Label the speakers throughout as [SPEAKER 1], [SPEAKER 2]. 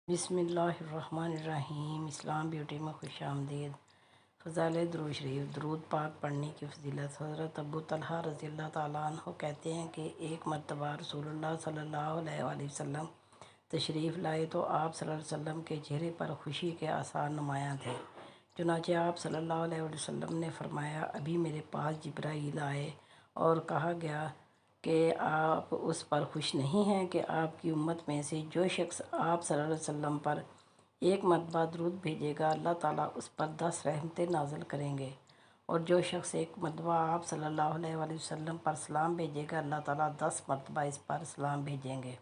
[SPEAKER 1] بسم اللہ الرحمن الرحیم۔ اسلام بیوٹی میں خوش آمدید۔ فضائل درود شریف۔ درود پاک پڑھنے کی فضیلت۔ حضرت ابو طلحہ رضی اللہ تعالیٰ عنہ کہتے ہیں کہ ایک مرتبہ رسول اللہ صلی اللہ علیہ وآلہ وسلم تشریف لائے تو آپ صلی اللہ علیہ وسلم کے چہرے پر خوشی کے آثار نمایاں تھے۔ چنانچہ آپ صلی اللہ علیہ وآلہ وسلم نے فرمایا، ابھی میرے پاس جبرائیل آئے اور کہا گیا کہ آپ اس پر خوش نہیں ہیں کہ آپ کی امت میں سے جو شخص آپ صلی اللہ علیہ وسلم پر ایک مرتبہ درود بھیجے گا، اللہ تعالیٰ اس پر 10 رحمتیں نازل کریں گے، اور جو شخص ایک مرتبہ آپ صلی اللہ علیہ وآلہ وسلم پر سلام بھیجے گا، اللہ تعالیٰ 10 مرتبہ اس پر سلام بھیجیں گے۔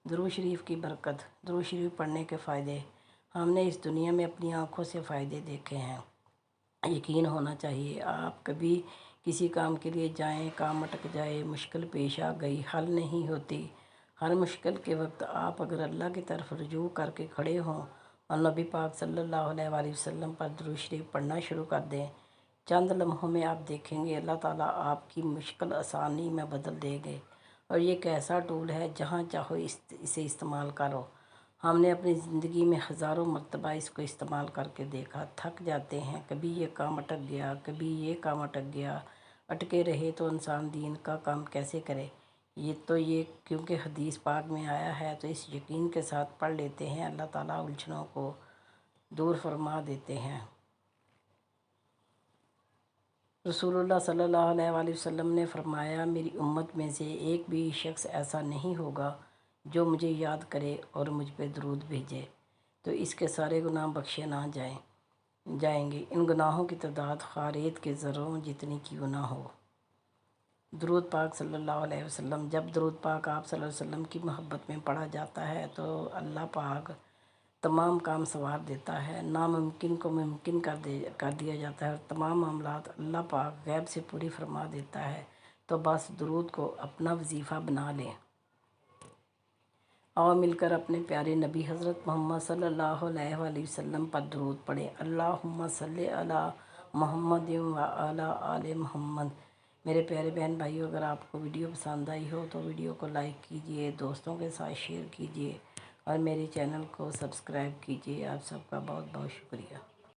[SPEAKER 1] درود شریف کی برکت۔ درود شریف پڑھنے کے فائدے۔ ہم نے اس دنیا میں اپنی آنکھوں سے فائدے دیکھے ہیں۔ یقین ہونا چاہیے، آپ کبھی کسی کام کے لیے جائیں، کام اٹک جائے، مشکل پیش آ گئی، حل نہیں ہوتی، ہر مشکل کے وقت آپ اگر اللہ کی طرف رجوع کر کے کھڑے ہوں اور نبی پاک صلی اللہ علیہ وآلہ وسلم پر درود شریف پڑھنا شروع کر دیں، چند لمحوں میں آپ دیکھیں گے اللہ تعالیٰ آپ کی مشکل آسانی میں بدل دے گے۔ اور یہ ایک ایسا ٹول ہے، جہاں چاہو اسے استعمال کرو۔ ہم نے اپنی زندگی میں ہزاروں مرتبہ اس کو استعمال کر کے دیکھا، تھک جاتے ہیں، کبھی یہ کام اٹک گیا، کبھی یہ کام اٹک گیا، اٹکے رہے تو انسان دین کا کام کیسے کرے؟ یہ کیونکہ حدیث پاک میں آیا ہے تو اس یقین کے ساتھ پڑھ لیتے ہیں، اللہ تعالیٰ الجھنوں کو دور فرما دیتے ہیں۔ رسول اللہ صلی اللہ علیہ وآلہ وسلم نے فرمایا، میری امت میں سے ایک بھی شخص ایسا نہیں ہوگا جو مجھے یاد کرے اور مجھ پہ درود بھیجے تو اس کے سارے گناہ بخشے نہ جائیں گے۔ ان گناہوں کی تعداد خواہ ریت کے ذروں جتنی کیوں نہ ہو۔ درود پاک صلی اللہ علیہ وسلم۔ جب درود پاک آپ صلی اللہ علیہ وسلم کی محبت میں پڑھا جاتا ہے تو اللہ پاک تمام کام سنوار دیتا ہے، ناممکن کو ممکن کر دیا جاتا ہے، اور تمام معاملات اللہ پاک غیب سے پوری فرما دیتا ہے۔ تو بس درود کو اپنا وظیفہ بنا لیں۔ آؤ مل کر اپنے پیارے نبی حضرت محمد صلی اللہ علیہ وآلہ وسلم پر درود پڑھیں۔ اللہم صلی علی محمد و علی آل محمد۔ میرے پیارے بہن بھائیو، اگر آپ کو ویڈیو پسند آئی ہو تو ویڈیو کو لائک کیجئے، دوستوں کے ساتھ شیئر کیجئے اور میرے چینل کو سبسکرائب کیجئے۔ آپ سب کا بہت بہت شکریہ۔